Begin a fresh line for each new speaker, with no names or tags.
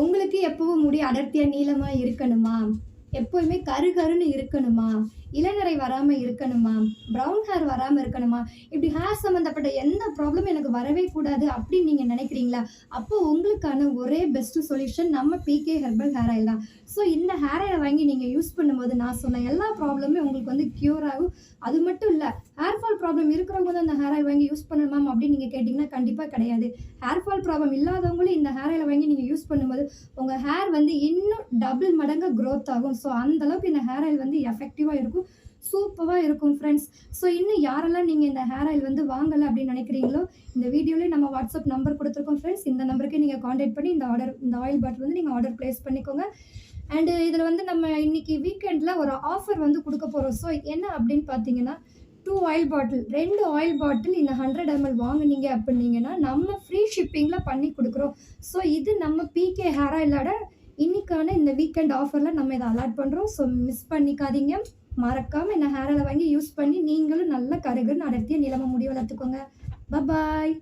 உங்களுக்கு எப்பவும் முடி அடர்த்தியா நீளமா இருக்கணுமா? எப்பவுமே கருகருன்னு இருக்கணுமா? இளநரை வராம இருக்கணுமா? ப்ரவுன் ஹேர் வராம இருக்கணுமா? இப்படி ஹேர் சம்மந்தப்பட்ட எந்த ப்ராப்ளமும் எனக்கு வரவே கூடாது அப்படின்னு நீங்க நினைக்கிறீங்களா? அப்போ உங்களுக்கான ஒரே பெஸ்ட் சொல்யூஷன் நம்ம பிகே ஹெர்பல் ஹேர் ஆயில் தான். ஸோ இந்த ஹேர் ஆயில வாங்கி நீங்க யூஸ் பண்ணும்போது நான் சொன்ன எல்லா ப்ராப்ளமுமே உங்களுக்கு வந்து கியூர் ஆகும். அது மட்டும் இல்ல, ஹேர் ஃபால் ப்ராப்ளம் இருக்கிறவங்க தான் இந்த ஹேர் ஆயில் வாங்கி யூஸ் பண்ணணுமா அப்படின்னு நீங்க கேட்டீங்கன்னா கண்டிப்பா கிடையாது. ஹேர் ஃபால் ப்ராப்ளம் இல்லாதவங்களும் இந்த ஹேர் ஆயில வாங்கி நீங்க யூஸ் பண்ணும்போது உங்க ஹேர் வந்து இன்னும் டபுள் மடங்கா குரோத் ஆகும். ஸோ அந்த அளவுக்கு இந்த ஹேர் ஆயில் வந்து எஃபெக்டிவா இருக்கும். சூப்பரா இருக்கும் ஃப்ரெண்ட்ஸ். ஸோ இன்னும் யாரெல்லாம் நீங்க இந்த ஹேர் ஆயில் வந்து வாங்கல அப்படின்னு நினைக்கிறீங்களோ, இந்த வீடியோலயே நம்ம வாட்ஸ்அப் நம்பர் குடுத்துருக்கோம் ஃப்ரெண்ட்ஸ். இந்த நம்பருக்கு நீங்க கான்டாக்ட் பண்ணி இந்த ஆயில் பாட்டில் வந்து நீங்க ஆர்டர் பிளேஸ் பண்ணிக்கோங்க. அண்ட் இதுல வந்து நம்ம இன்னைக்கு வீக்கெண்ட்ல ஒரு ஆஃபர் வந்து குடுக்க போறோம். ஸோ என்ன அப்படின்னு பார்த்தீங்கன்னா, 2 ஆயில் பாட்டில் 2 ஆயில் பாட்டில் இந்த 100 எம்எல் வாங்குனீங்க அப்படின்னீங்கன்னா, நம்ம ஃப்ரீ ஷிப்பிங்ல பண்ணி குடுக்குறோம். ஸோ இது நம்ம பிகே ஹேர் ஆயிலோட இன்னைக்கான இந்த வீக்கெண்ட் ஆஃபர்ல நம்ம இத அலாட் பண்றோம். ஸோ மிஸ் பண்ணிக்காதீங்க. மறக்காம இந்த ஹேர் ஆயில வாங்கி யூஸ் பண்ணி நீங்களும் நல்ல கருகருன்னு அடர்த்தியா நீளமா முடி வளர்த்துக்கோங்க. பாய்.